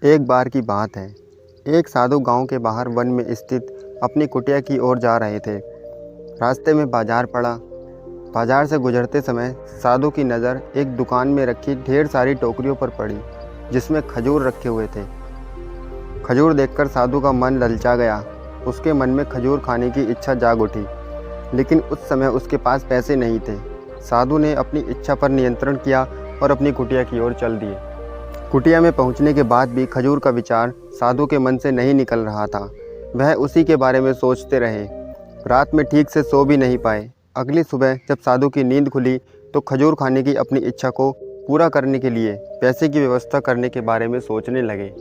एक बार की बात है। एक साधु गांव के बाहर वन में स्थित अपनी कुटिया की ओर जा रहे थे। रास्ते में बाजार पड़ा। बाजार से गुजरते समय साधु की नज़र एक दुकान में रखी ढेर सारी टोकरियों पर पड़ी, जिसमें खजूर रखे हुए थे। खजूर देखकर साधु का मन ललचा गया। उसके मन में खजूर खाने की इच्छा जाग उठी, लेकिन उस समय उसके पास पैसे नहीं थे। साधु ने अपनी इच्छा पर नियंत्रण किया और अपनी कुटिया की ओर चल दिए। कुटिया में पहुंचने के बाद भी खजूर का विचार साधु के मन से नहीं निकल रहा था। वह उसी के बारे में सोचते रहे। रात में ठीक से सो भी नहीं पाए। अगली सुबह जब साधु की नींद खुली तो खजूर खाने की अपनी इच्छा को पूरा करने के लिए पैसे की व्यवस्था करने के बारे में सोचने लगे।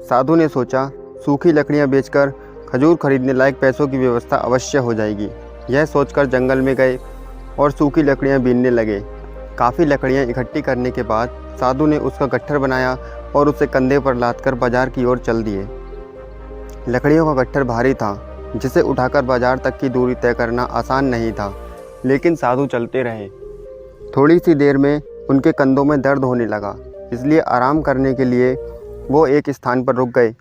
साधु ने सोचा, सूखी लकड़ियां बेचकर खजूर खरीदने लायक पैसों की व्यवस्था अवश्य हो जाएगी। यह सोचकर जंगल में गए और सूखी लकड़ियां बीनने लगे। काफ़ी लकड़ियां इकट्ठी करने के बाद साधु ने उसका गट्ठर बनाया और उसे कंधे पर लादकर बाजार की ओर चल दिए। लकड़ियों का गट्ठर भारी था, जिसे उठाकर बाजार तक की दूरी तय करना आसान नहीं था, लेकिन साधु चलते रहे। थोड़ी सी देर में उनके कंधों में दर्द होने लगा, इसलिए आराम करने के लिए वो एक स्थान पर रुक गए।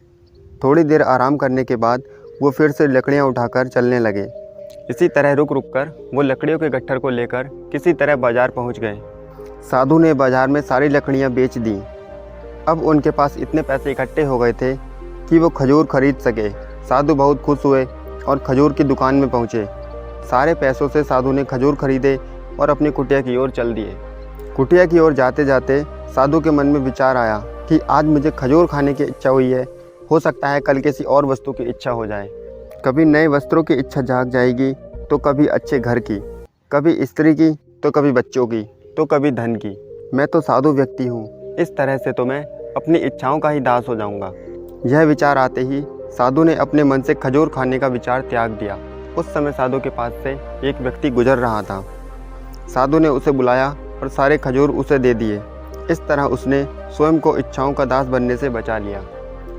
थोड़ी देर आराम करने के बाद वो फिर से लकड़ियाँ उठाकर चलने लगे। इसी तरह रुक रुक कर वो लकड़ियों के गट्ठर को लेकर किसी तरह बाजार पहुंच गए। साधु ने बाजार में सारी लकड़ियां बेच दी। अब उनके पास इतने पैसे इकट्ठे हो गए थे कि वो खजूर खरीद सके। साधु बहुत खुश हुए और खजूर की दुकान में पहुंचे। सारे पैसों से साधु ने खजूर खरीदे और अपनी कुटिया की ओर चल दिए। कुटिया की ओर जाते जाते साधु के मन में विचार आया कि आज मुझे खजूर खाने की इच्छा हुई है, हो सकता है कल किसी और वस्तु की इच्छा हो जाए। कभी नए वस्त्रों की इच्छा जाग जाएगी तो कभी अच्छे घर की, कभी स्त्री की तो कभी बच्चों की, तो कभी धन की। मैं तो साधु व्यक्ति हूँ, इस तरह से तो मैं अपनी इच्छाओं का ही दास हो जाऊँगा। यह विचार आते ही साधु ने अपने मन से खजूर खाने का विचार त्याग दिया। उस समय साधु के पास से एक व्यक्ति गुजर रहा था। साधु ने उसे बुलाया और सारे खजूर उसे दे दिए। इस तरह उसने स्वयं को इच्छाओं का दास बनने से बचा लिया।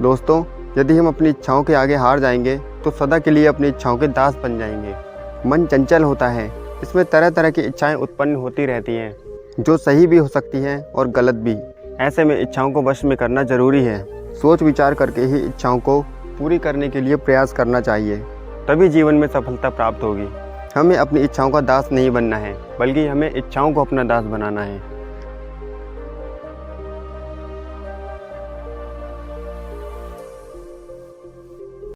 दोस्तों, यदि हम अपनी इच्छाओं के आगे हार जाएंगे तो सदा के लिए अपनी इच्छाओं के दास बन जाएंगे। मन चंचल होता है, इसमें तरह तरह की इच्छाएं उत्पन्न होती रहती हैं, जो सही भी हो सकती हैं और गलत भी। ऐसे में इच्छाओं को वश में करना जरूरी है। सोच विचार करके ही इच्छाओं को पूरी करने के लिए प्रयास करना चाहिए, तभी जीवन में सफलता प्राप्त होगी। हमें अपनी इच्छाओं का दास नहीं बनना है, बल्कि हमें इच्छाओं को अपना दास बनाना है।